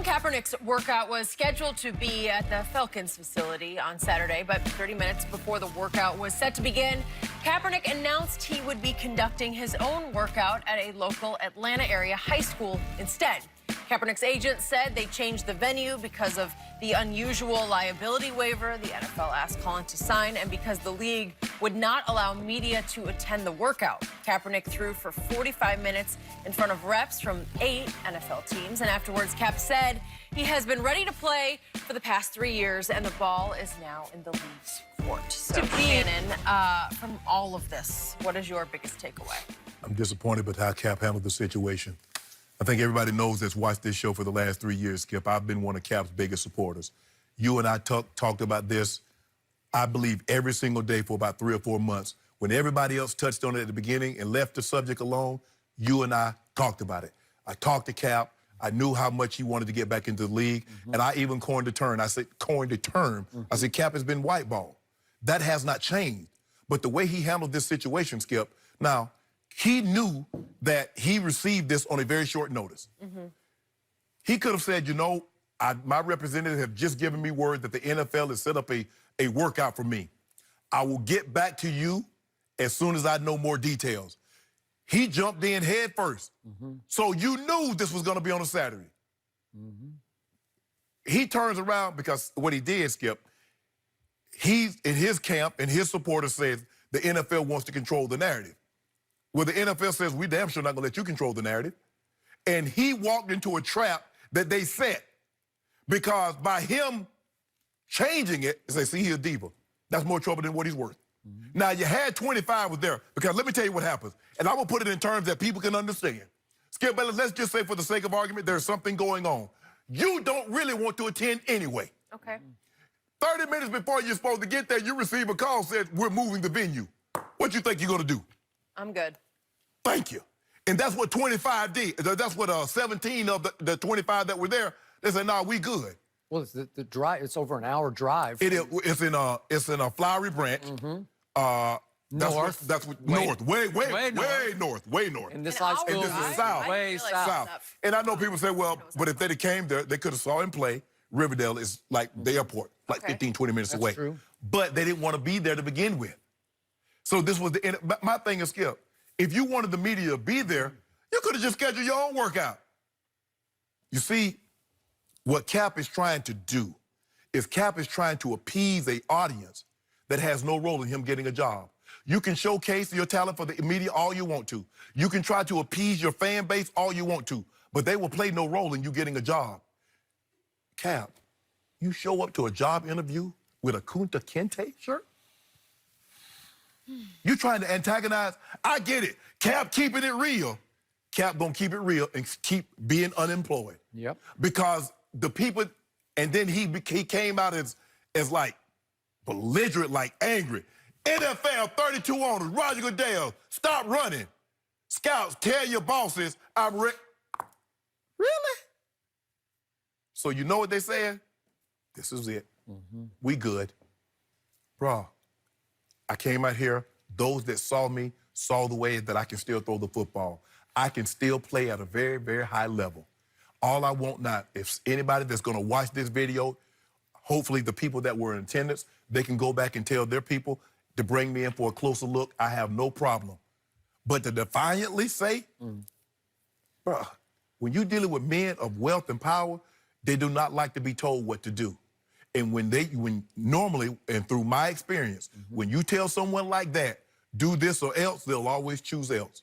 Colin Kaepernick's workout was scheduled to be at the Falcons facility on Saturday, but 30 minutes before the workout was set to begin, Kaepernick announced he would be conducting his own workout at a local Atlanta area high school instead. Kaepernick's agent said they changed the venue because of the unusual liability waiver the NFL asked Colin to sign and because the league would not allow media to attend the workout. Kaepernick threw for 45 minutes in front of reps from 8 NFL teams, and afterwards Cap said he has been ready to play for the past 3 years and the ball is now in the league's court. So, Shannon, from all of this, what is your biggest takeaway? I'm disappointed with how Cap handled the situation. I think everybody knows that's watched this show for the last 3 years, Skip. I've been one of Cap's biggest supporters. You and I talked about this, I believe, every single day for about 3 or 4 months. When everybody else touched on it at the beginning and left the subject alone, you and I talked about it. I talked to Cap. I knew how much he wanted to get back into the league. And I even coined the term. I said, I said, Cap has been whiteball. That has not changed. But the way he handled this situation, Skip, now, he knew that he received this on a very short notice. He could have said, you know, my representative have just given me word that the NFL has set up a workout for me. I will get back to you as soon as I know more details. He jumped in head first. So you knew this was going to be on a Saturday. He turns around because what he did, Skip, he's in his camp and his supporters says the NFL wants to control the narrative. Well, the NFL says, we damn sure not going to let you control the narrative. And he walked into a trap that they set because by him changing it, they say, see, he's a diva. That's more trouble than what he's worth. Now, you had 25 was there because let me tell you what happens. And I'm going to put it in terms that people can understand. Skip Bayless, let's just say for the sake of argument, there's something going on. You don't really want to attend anyway. Okay. 30 minutes before you're supposed to get there, you receive a call said, we're moving the venue. What you think you're going to do? I'm good. Thank you. And that's what 25 did. That's what 17 of the 25 that were there, they said, nah, we good. Well, it's the drive. It's over an hour drive. It's in a Flowery Branch. North. That's what north. Way north. And this high school is south. Way south. And I know people say, well, but if they came there, they could have saw him play. Riverdale is like the airport, like 15, 20 minutes away. True. But they didn't want to be there to begin with. So this was my thing is, Skip, if you wanted the media to be there, you could have just scheduled your own workout. You see, what Cap is trying to do is Cap is trying to appease an audience that has no role in him getting a job. You can showcase your talent for the media all you want to. You can try to appease your fan base all you want to, but they will play no role in you getting a job. Cap, you show up to a job interview with a Kunta Kinte shirt? You trying to antagonize? I get it. Cap keeping it real. Cap gonna keep it real and keep being unemployed. Yep. Because the people, and then he came out as like belligerent, like angry. NFL 32 owners, Roger Goodell, stop running. Scouts, tell your bosses I'm Really? So you know what they saying? This is it. We good. Bruh. I came out here, those that saw me saw the way that I can still throw the football. I can still play at a very, very high level. All I want now, if anybody that's gonna watch this video, hopefully the people that were in attendance, they can go back and tell their people to bring me in for a closer look. I have no problem. But to defiantly say, bruh, when you're dealing with men of wealth and power, they do not like to be told what to do. And when normally, and through my experience, when you tell someone like that, do this or else, they'll always choose else.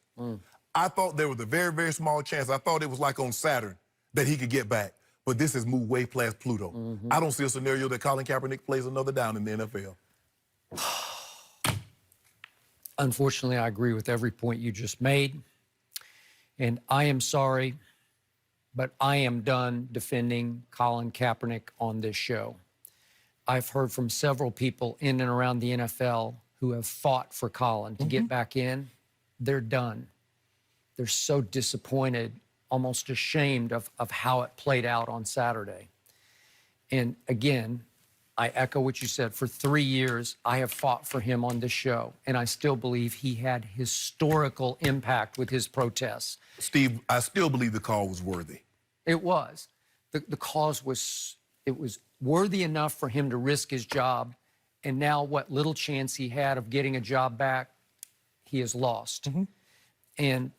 I thought there was a very, very small chance. I thought it was like on Saturn that he could get back. But this has moved way past Pluto. I don't see a scenario that Colin Kaepernick plays another down in the NFL. Unfortunately, I agree with every point you just made. And I am sorry, but I am done defending Colin Kaepernick on this show. I've heard from several people in and around the NFL who have fought for Colin to get back in. They're done. They're so disappointed, almost ashamed of how it played out on Saturday. And again, I echo what you said. For 3 years, I have fought for him on this show, and I still believe he had historical impact with his protests. Steve, I still believe the call was worthy. It was. the cause was worthy enough for him to risk his job, and now what little chance he had of getting a job back, he has lost. And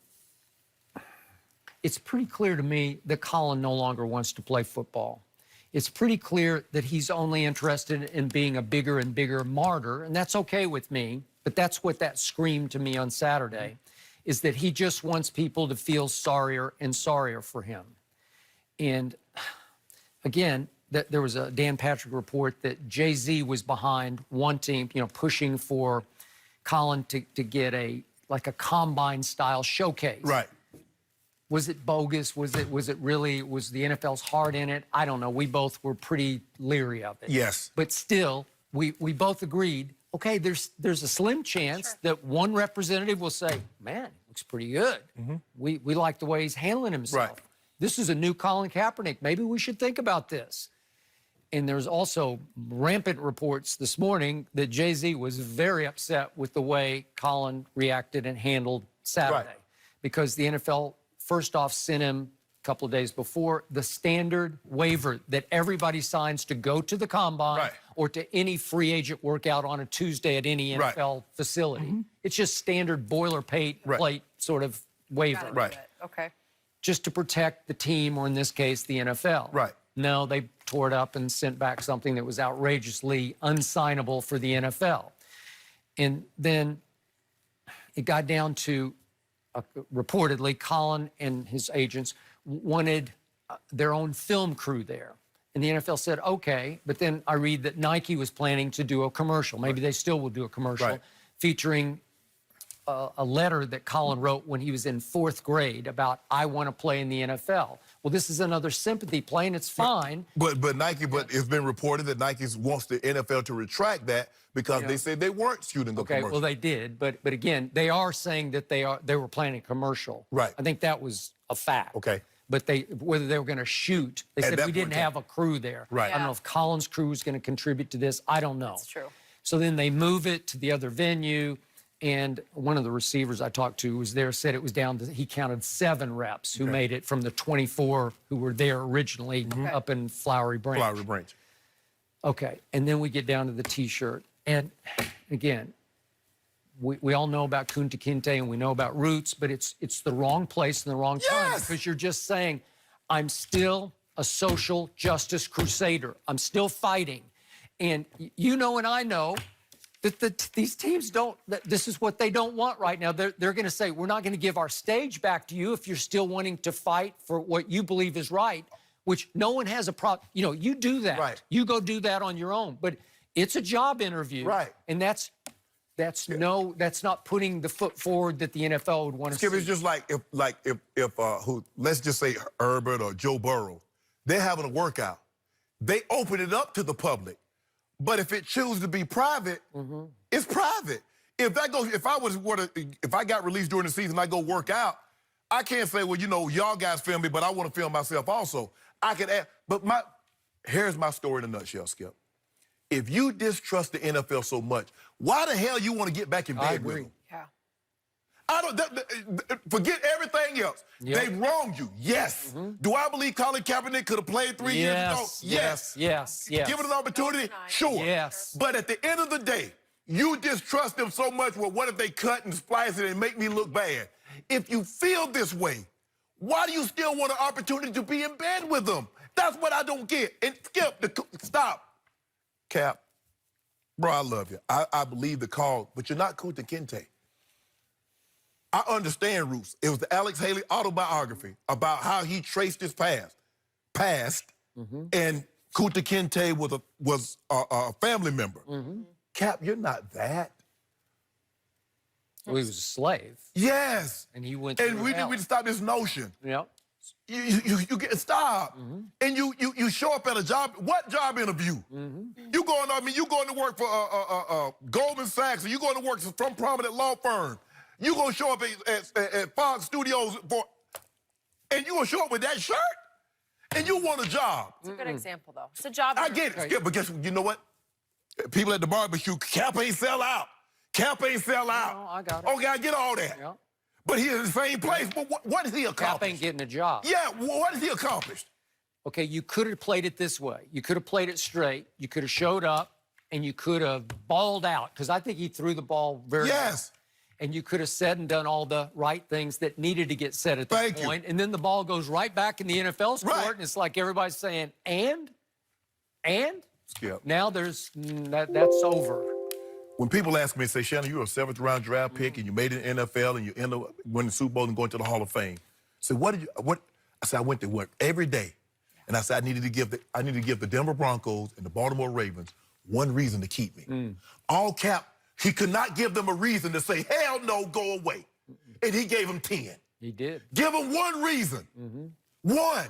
it's pretty clear to me that Colin no longer wants to play football. It's pretty clear that he's only interested in being a bigger and bigger martyr, and that's okay with me, but that's what that screamed to me on Saturday, is that he just wants people to feel sorrier and sorrier for him. And again, there was a Dan Patrick report that Jay-Z was behind wanting, pushing for Colin to get a combine-style showcase. Right. Was it bogus? Was the NFL's heart in it? I don't know. We both were pretty leery of it. Yes. But still, we both agreed, okay, there's a slim chance that one representative will say, man, looks pretty good. We like the way he's handling himself. Right. This is a new Colin Kaepernick. Maybe we should think about this. And there's also rampant reports this morning that Jay-Z was very upset with the way Colin reacted and handled Saturday. Right. Because the NFL, first off, sent him a couple of days before the standard waiver that everybody signs to go to the combine Right. or to any free agent workout on a Tuesday at any NFL facility. It's just standard boilerplate sort of waiver. Right. Okay. Just to protect the team, or in this case, the NFL. Right. No, they tore it up and sent back something that was outrageously unsignable for the NFL. And then it got down to, reportedly, Colin and his agents wanted their own film crew there. And the NFL said, okay, but then I read that Nike was planning to do a commercial. Maybe they still will do a commercial featuring a letter that Colin wrote when he was in 4th grade about, I want to play in the NFL. Well, this is another sympathy play, and it's fine. But it's been reported that Nike wants the NFL to retract that because they said they weren't shooting a commercial. Well, they did, but again, they are saying that they were planning a commercial. Right. I think that was a fact. Okay. But whether they were going to shoot, they said we didn't have a crew there. Right. I don't know if Colin's crew was going to contribute to this. I don't know. That's true. So then they move it to the other venue. And one of the receivers I talked to was there, said it was down to, he counted 7 reps who made it from the 24 who were there originally up in Flowery Branch. Flowery Branch. Okay, and then we get down to the T-shirt. And again, we all know about Kunta Kinte and we know about Roots, but it's the wrong place and the wrong time, because you're just saying, I'm still a social justice crusader. I'm still fighting. And you know and I know that these teams this is what they don't want right now. They're going to say, we're not going to give our stage back to you if you're still wanting to fight for what you believe is right, which no one has a problem. You do that. Right. You go do that on your own. But it's a job interview. Right. And that's not putting the foot forward that the NFL would want to see. Skip, it's just if let's just say Herbert or Joe Burrow, they're having a workout. They open it up to the public. But if it chooses to be private, it's private. If I got released during the season, I go work out, I can't say, well, y'all guys film me, but I want to film myself also. I could add, but here's my story in a nutshell, Skip. If you distrust the NFL so much, why the hell you want to get back in bed with them? Yeah. Forget everything else. They wronged you. Yes. Do I believe Colin Kaepernick could have played 3 years ago? Yes. Give it an opportunity? Sure. Yes. But at the end of the day, you distrust them so much, well, what if they cut and splice it and make me look bad? If you feel this way, why do you still want an opportunity to be in bed with them? That's what I don't get. And Skip, stop. Cap, bro, I love you. I believe the call, but you're not Kunta Kinte. I understand Roots. It was the Alex Haley autobiography about how he traced his past, and Kunta Kinte was a family member. Cap, you're not that. Well, he was a slave. Yes. And he went And we need to stop this notion. Yep. You get stop, and you show up at a job. What job interview? You going to work for Goldman Sachs, or you going to work for some prominent law firm? You gonna show up at Fox Studios and you gonna show up with that shirt, and you want a job? It's a good example, though. It's a job. I get it, Skip, but you know what? People at the barbecue, Cap ain't sell out. Cap ain't sell out. No, I got it. Okay, I get all that. Yeah. But he's in the same place. But what has he accomplished? Cap ain't getting a job. Yeah, what has he accomplished? Okay, you could have played it this way. You could have played it straight. You could have showed up, and you could have balled out, because I think he threw the ball very well. Yes. And you could have said and done all the right things that needed to get said at this point. And then the ball goes right back in the NFL's court, and it's like everybody's saying, and? Skip. Now that's over. When people ask me, say, Shannon, you're a 7th round draft pick, and you made it in the NFL, and you end up winning the Super Bowl and going to the Hall of Fame. So what? I said, I went to work every day, and I said I needed to give the Denver Broncos and the Baltimore Ravens one reason to keep me. All cap. He could not give them a reason to say, hell no, go away. And he gave them 10. He did. Give them one reason. One.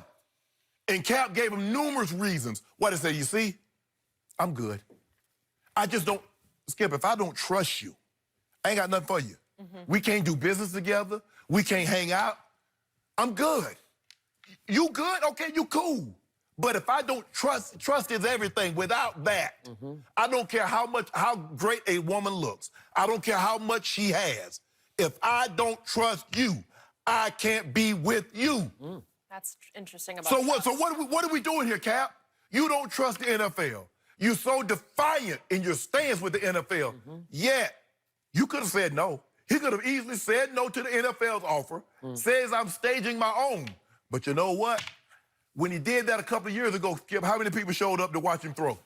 And Cap gave him numerous reasons. What he said, you see, I'm good. I just don't, Skip, if I don't trust you, I ain't got nothing for you. We can't do business together. We can't hang out. I'm good. You good? Okay, you cool. But if I don't trust is everything. Without that, I don't care how great a woman looks. I don't care how much she has. If I don't trust you, I can't be with you. That's interesting about So what? So what are we doing here, Cap? You don't trust the NFL. You're so defiant in your stance with the NFL. Yet, you could have said no. He could have easily said no to the NFL's offer, says I'm staging my own. But you know what? When he did that a couple of years ago, Skip, how many people showed up to watch him throw?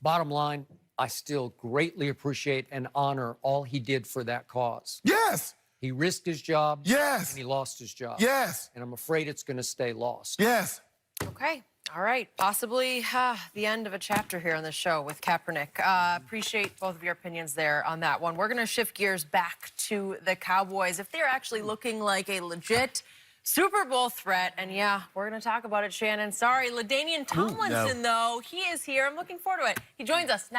Bottom line, I still greatly appreciate and honor all he did for that cause. Yes. He risked his job. Yes. And he lost his job. Yes. And I'm afraid it's going to stay lost. Yes. Okay. All right. Possibly the end of a chapter here on the show with Kaepernick. Appreciate both of your opinions there on that one. We're going to shift gears back to the Cowboys. If they're actually looking like a legit Super Bowl threat, and yeah, we're going to talk about it, Shannon. Sorry, LaDainian Tomlinson, though, he is here. I'm looking forward to it. He joins us now.